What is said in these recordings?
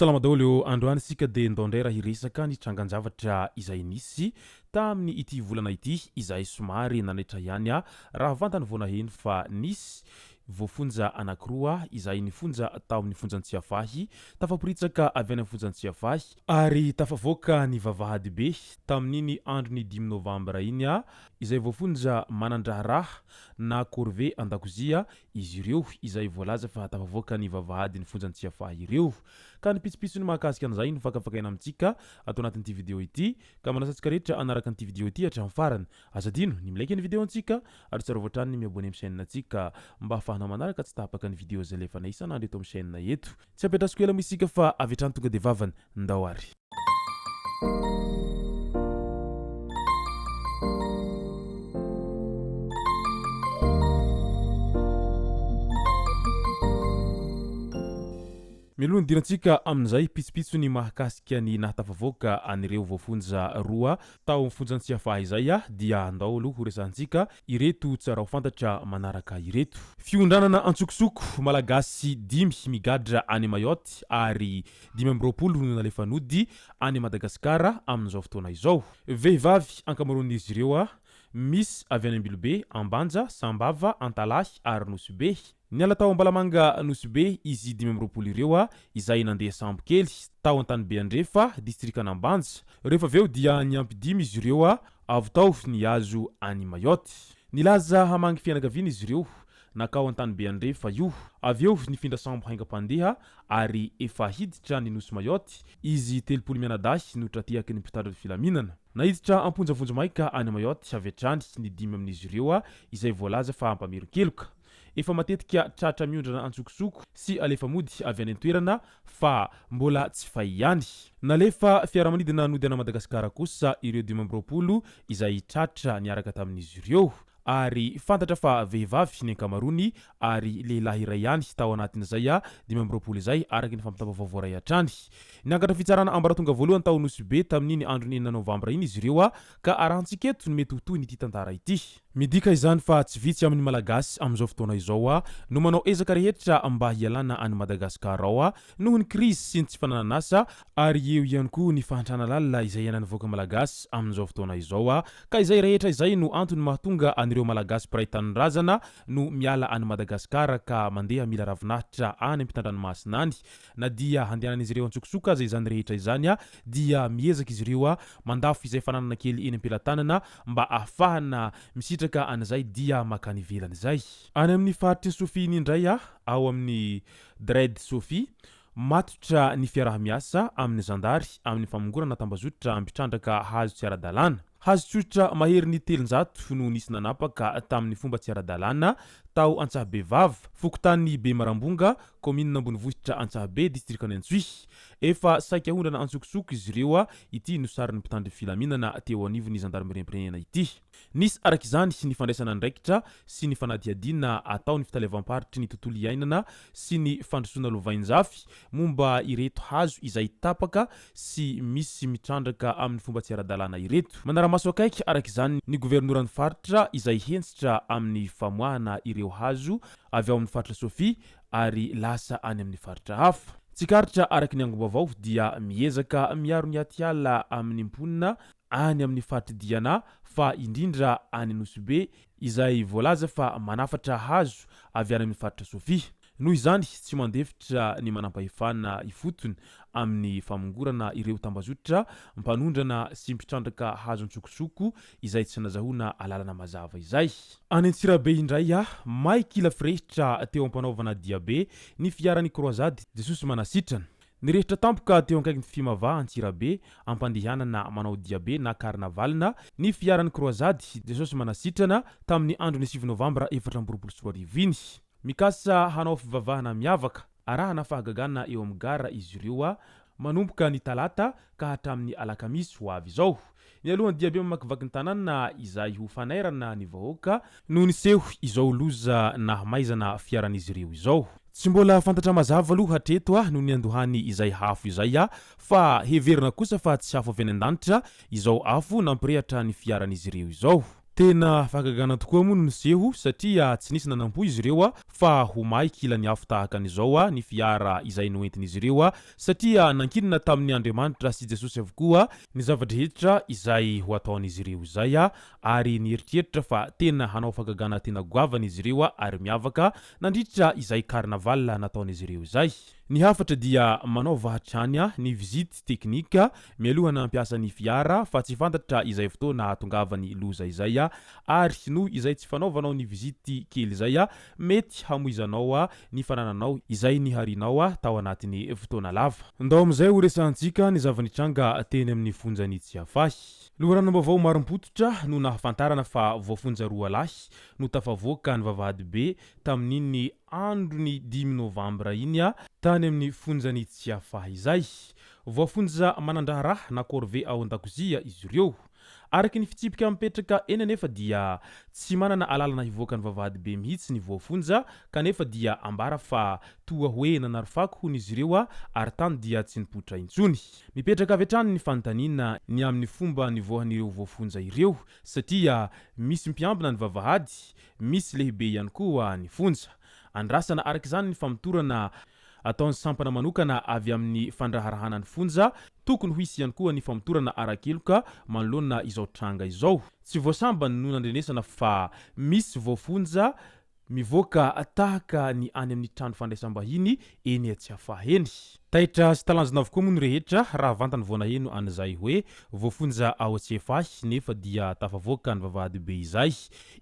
Salama daholo androany sika de ndondray raha hiresaka ny trangan-javatra izay nisy tamin'ny ity volana ity izay somary nanaitra ihany raha vantany vao naheno fa nisy voafonja anankiroa izay nifonja tao amin'ny fonjan-tsiafahy tafaporitsaka avy any amin'ny fonjan-tsiafahy ary tafavoaka ny vavahady be tamin'iny andro ny 5 novambra iny izay voafonja manandraharaha na corvée an-dakozia izy ireo izay voalaza fa tafavoaka ny vavahady ny fonjan-tsiafahy ireo ka ny pitsopitsony mahakasika an'izay no fakafakaina amintsika atao anatin'ity vidéo ity ka manasantsika rehetra anaraka an'ity vidéo ity hatramin'ny farany azadino ny milaiky ny vidéo antsika ary tsara voatrany ny miabone amin'ny chaîne antsika mba ahafahana manaraka tsy tapaka ny vidéo zay lefa isan'andro eto amin'ny chaîne eto tsy apetrasiko ela misika fa avy hatrany tonga de vavany ndao ary Milony dirantsika amin'izay pitsopitso ny mahakasika ny nahatafavoaka anireo voafonja roa tao fonjan-tsiafahy izay dia andao aloha ho resantsika ireto tsara ho fantatra manaraka ireto. Fiondranana antsokosoko malagasy 5 migadra any Mayotte ary 20 no nalefa nody any Madagasikara amin'izao fotoana izao. Vehivavy ankamaroan'izy ireo misy avy any Ambilobe, Ambanja, Sambava, Antalahy ary Nosy Niala tao Ambalamanga Nosy izy 20 ireo izay nandeha sambo kely tao Antanibe Andrefa distrikan'Ambanja. Rehefa aveo dia niampidimy izy ireo avy tao niazo any Mayotte. Nilaza hamangy fianakaviana izy ireo nakao Antanibe Andrefa io. Aveo nifindra sambo haingam-pandeha ary efa hiditra ny Nosy Mayotte izy 30 mianadahy notratiaky ny mpitandro filaminana. Nahiditra amponjavonjo maika any Mayotte avy hatrany ny 5 amin'izy ireo izay voalaza fa ampameron-keloka. Efa matetika tratra miondrana antsokosoko sy alefa mody avy any an-toerana fa mbola tsy fay ihany. Nalefa fiaramanidina nody ana Madagasikara kosa ireo 20 izay tratra niaraka tamin'izy ireo ary fantatra fa vehivavy ny ankamarony ary lehilahy iray ihany tao anatin'izay 20 izay araky ny fampitapavaovao ray hatrany. Niangatra fitsarana ambaratonga voalohany tao Nosy tamin'iny andro 9 novambra iny izy ireo ka arahantsika eto ny mety ho toy ity tantara ity. Midika izany fa tsy vitsy amin'ny malagasy amin'izao fotoana izao no manao ezaka rehetra mba hialana any Madagasikara ao noho ny krizy sy ny tsy fanananasa ary eo ihany koa ny fahantrana lalina izay ianan'ny voaka malagasy amin'izao fotoana izao ka izay rehetra izay no antony mahatonga anireo malagasy mpiray tanindrazana no miala any Madagasikara ka mandeha mila ravinahitra any ampitandranomasina any na dia handehanan'izy ireo antsokosoka aza izany rehetra izany dia miezaka izy ireo mandafo izay fananana kely eny ampelantanana mba ahafahana misitraka an'izay dia makany ivelany izay. Any amin'ny faritry Sofia indray ao amin'ny Dred Sofia matotra ny fiarah-miasa amin'ny zandary amin'ny famongorana tambazotra ambitrandraka hazo tsy ara-dalàna. Hazo tsotra mahery ny 300 no nisy nanapaka tamin'ny fomba tsy ara-dalàna tao Antsahibevava, Fokotany Bemarambonga, commune Ambonivohitra Antsahabe, distrikan'i Antsohihy. Efa saika hondrana antsokosoko izy ireo ity no sarin'ny mpitandro filaminana teo anivon'ny gendarmerie ity. Nisy araka izany ny fandraisana andraikitra sy ny fanadihadiana atao ny fitalevam-paritry ny tontolo iainana sy ny fandrosoana lovain-jafy momba ireto hazo izay tapaka sy misy mitrandraka amin'ny fomba tsy ara-dalàna ireto. Manara-maso akaiky araka izany ny governoran'ny faritra izay hentsitra amin'ny famoahana ireo hazo avy ao amin'ny faritra Sofia ary lasa any amin'ny faritra hafa. Tsikaritra araky ny angom-baovao dia miezaka miaro ny atiala amin'ny mponina any amin'ny faritra Diana fa indrindra any Nosy izay voalaza fa manafatra hazo avy any amin'ny faritra Sofia. Noho izany tsy mandefitra ny manampahefana ifotony amin'ny famongorana ireo tambazotra mpanondrana sy mpitrandraka hazo antsokosoko izay tsy nazahona alalana mazava izay. Any Antsirabe indray maiky lafirehitra teo ampanaovana diabe ny fiaran'ny croisade Jesosy manasitrana. Ny rehetra tampoka teo ankaiky ny Fimava Antsirabe ampandehanana manao diabe na karnavalina ny fiaran'ny croisade Jesosy manasitrana tamin'ny andro ny 7 novambra 2024 mikasa hanao fivavahana miavaka arahana fahagagana eo amin'ny gara izy ireo manomboka ny talata ka hatramin'ny alakamisy ho avy izao. Ny alohan'ny diabe mamakivaky ny tanàna izay ho fanairana ny vahoaka noho ny seho izao loza na maizana fiaran'izy ireo izao. Tsy mbola fantatra mazava aloha hatreto noho ny andohany izay hafo izay fa heverina kosa fa tsy hafo avy any an-danitra izao afo nampirehatra ny fiaran'izy ireo izao. Tena fahagagana tokoa moa no niseho satria tsy nisy nanampo izy ireo fa ho maiky ilany afo tahaka an'izao ny fiara izay noentin'izy ireo satria nankinina tamin'ny Andriamanitra sy Jesosy avokoa ny zavadrehetra izay ho ataon'izy ireo izay ary nieritreritra fa tena hanao fahagagana tena goavana izy ireo ary miavaka nandritra izay carnaval nataon'izy ireo izay. Ny hafatra dia manao vahatrany ny visite teknika mialohana mampiasa ny fiara fa tsy fantatra izay fotoana hatongavany loza izay ary no izay tsy fanaovanao ny visite kely izay mety hamoizanao ny fanananao izay niharinao tao anatin'ny fotoana lava. Ndao am'izay ho resantsika ny zavanitranga teny amin'ny fonjany Tsiafahy. Loharanam-baovao marim-pototra no nahafantarana fa voafonja roa lahy no tafavoaka ny vavahady be tamin'iny androny 10 Novambra iny tany amin'ny fonjany Tsiafahy izay. Voafonja manandraharaha na corvée ao an-dakozia izy ireo. Araky ny fitsipika mipetraka eny anefa dia tsy manana alalana hivoaka ny vavahady be mihitsy ny voafonja kanefa dia ambara fa toa hoe nanarifako hon'izy ireo ary tany dia tsy nipoitra intsony. Mipetraka avy hatrany ny fanontaniana ny amin'ny fomba nivoahan'ireo voafonja ireo satria misy mpiambina ny vavahady, misy lehibe ihany koa ny fonja. Andrasana araka izany ny famotorana ataon'ny sampana manokana avy amin'ny fandraharahana ny fonja tokony ho hisy ihany koa ny famotorana ara-keloka manoloana izao tranga izao. Tsy voasambany no nandrenesana fa misy voafonja mivoaka tahaka ny any amin'ny trano fandraisam-bahiny eny Tsiafahy eny. Taitra sy talanjona avokoa moa ny rehetra raha vantany voanaheno an'izay hoe voafonja ao Tsiafahy nefa dia tafavoaka ny vavahady be izay.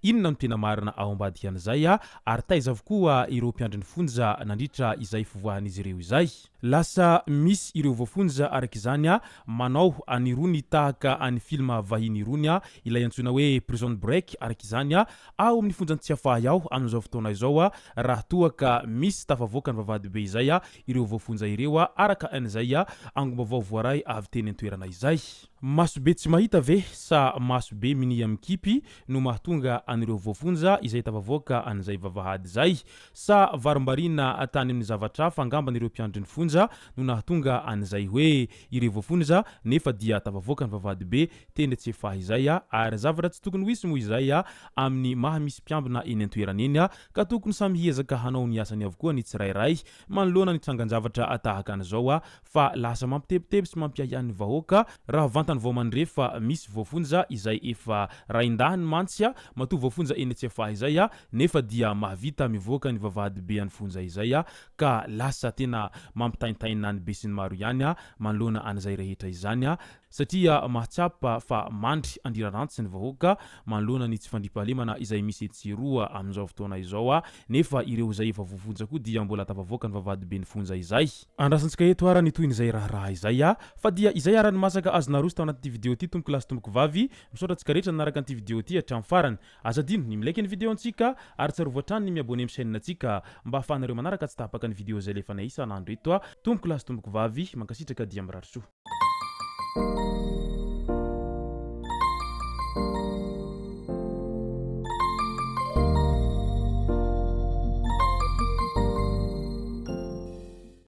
Inona no tena marina ao ambadika an'izay ary taiza avokoa ireo mpiandry ny fonja nandritra izay fivoahan'izy ireo izay. Lasa misy ireo voafonja araka izany manao anirony tahaka any filma vahiny irony ilay antsoina hoe prison break araka izany ao amin'ny fonjany Tsiafahy ao amin'izao fotoana izao raha toa ka misy tafavoaka ny vavahady be izay ireo voafonja ireo araka an'izay angom-baovao voaray avy teny an-toerana izay. Masobe tsy mahita ve sa masobe minia mikipy no mahatonga an'ireo voafonja izay tafavoaka an'izay vavahady izay sa varimbarina tany amin'ny zavatra fangambana ireo mpiandry ny fonja no nahatonga an'izay hoe ireo voafonja nefa dia tafavoaka ny vavahady be teny Tsiafahy izay ary zavatra tsy tokony ho hisy moa izay amin'ny maha misy mpiambina eny an-toerana eny ka tokony samy hiezaka hanao ny asany avokoa ny tsirairay manoloana ny trangan-javatra tahaka an'izao fa lasa mampitebiteby sy mampiahiahy ny vahoaka raha vantany vao mandrefa misy voafonja izay efa raindahany mantsy matoa voafonja eny Tsiafahy izay nefa dia mahavita mivoaka ny vavahady be an'ny fonja izay ka lasa tena mampitaintaina ny be sy ny maro ihany manoloana an'izay rehetra izany satria mahatsapa fa mandry andirarantsy ny vahoaka manoloana ny tsy fandriampahalemana izay misy tsiroa amin'izao fotoana izao nefa ireo izay efa voafonja koa dia mbola tafavoaka ny vavahady be ny fonja izay. Andrasantsika eto ara ny toin'izay raharaha izay fa dia izay ara ny masaka azonarosy tao anaty vidéo ty tomboko lasy tomboko vavy misaotra antsika rehetra naraka an'ity vidéo ty hatramin'ny farany. Azadino ny milaiky ny vidéo antsika ary tsarovy hatrany ny miabone amin'ny chaîne antsika mba ahafahanareo manaraka tsy tapaka ny vidéo izay lefa nay isan'andro eto tomboko lasy tomboko vavy mankasitraka dia mirary soa.